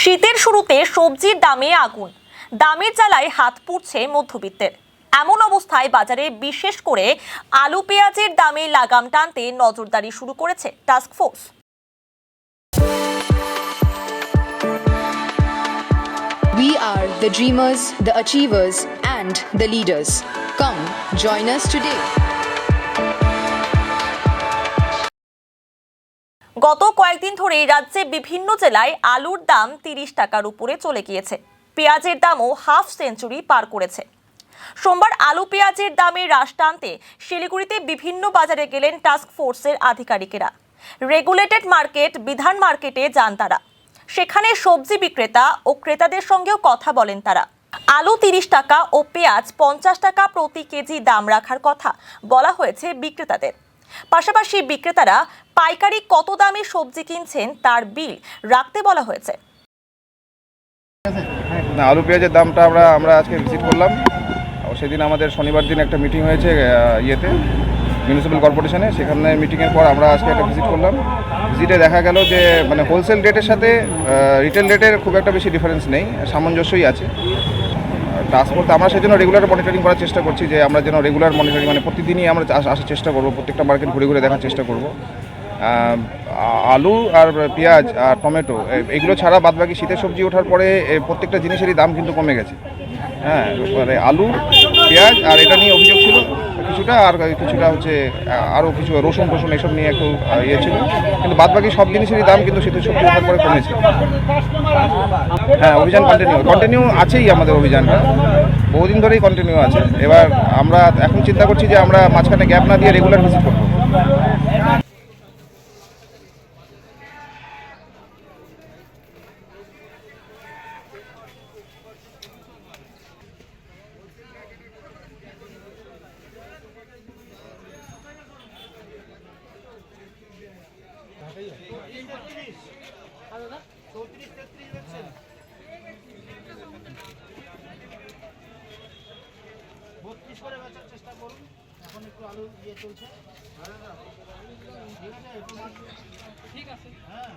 শীতের শুরুতে সবজির দামে আগুন, দামের জ্বালায় হাত পুড়ছে মধ্যবিত্তের। এমন অবস্থায় বাজারে বিশেষ করে আলু পেঁয়াজের দামে লাগাম টানতে নজরদারি শুরু করেছে task force. We are the dreamers, the achievers, and the leaders. Come, join us today. গত কয়েকদিন ধরেই রাজ্যে বিভিন্ন জেলায় আলুর দাম ৩০ টাকার উপরে চলে গিয়েছে। পেঁয়াজের দামও হাফ সেঞ্চুরি পার করেছে। সোমবার আলু পেঁয়াজের দামে হ্রাস টানতে শিলিগুড়িতে বিভিন্ন বাজারে গেলেন টাস্ক ফোর্সের আধিকারিকেরা। রেগুলেটেড মার্কেট বিধান মার্কেটে যান তারা। সেখানে সবজি বিক্রেতা ও ক্রেতাদের সঙ্গেও কথা বলেন তারা। আলু ৩০ টাকা ও পেঁয়াজ ৫০ টাকা প্রতি কেজি দাম রাখার কথা বলা হয়েছে বিক্রেতাদের। পাশাপাশি বিক্রেতারা পাইকারি কত দামে সবজি কিনছেন তার বিল রাখতে বলা হয়েছে। আলু পেঁয়াজের দামটা আমরা আজকে ভিজিট করলাম। সেদিন আমাদের শনিবার দিন একটা মিটিং হয়েছে মিউনিসিপ্যাল কর্পোরেশনে। সেখানে মিটিংয়ের পর আমরা আজকে একটা ভিজিট করলাম। ভিজিটে দেখা গেল যে হোলসেল রেটের সাথে রিটেল রেটের খুব একটা বেশি ডিফারেন্স নেই, সামঞ্জস্যই আছে। টাস্ক ফোর্স আমরা সেই জন্য রেগুলার মনিটরিং করার চেষ্টা করছি, যে আমরা যেন রেগুলার মনিটরিং প্রতিদিনই আমরা আসার চেষ্টা করব, প্রত্যেকটা মার্কেট ঘুরে ঘুরে দেখার চেষ্টা করব। আলু আর পেঁয়াজ আর টমেটো এগুলো ছাড়া বাদবাকি শীতের সবজি ওঠার পরে প্রত্যেকটা জিনিসেরই দাম কিন্তু কমে গেছে। হ্যাঁ, মানে আলু পেঁয়াজ আর এটা নিয়ে অভিযোগ ছিল কিছুটা, আর কিছুটা হচ্ছে আরও কিছু রসুন এসব নিয়ে একটু ছিল, কিন্তু বাদবাকি সব জিনিসেরই দাম কিন্তু শীতের সবজি ওঠার পরে কমেছে। হ্যাঁ, অভিযান কন্টিনিউ আছেই, আমাদের অভিযানটা বহুদিন ধরেই কন্টিনিউ আছে। এবার আমরা এখন চিন্তা করছি যে আমরা মাঝখানে গ্যাপ না দিয়ে রেগুলার ভিজিট করবো। করে বেচার চেষ্টা করুন। এখন একটু আলু চলছে। ঠিক আছে। হ্যাঁ,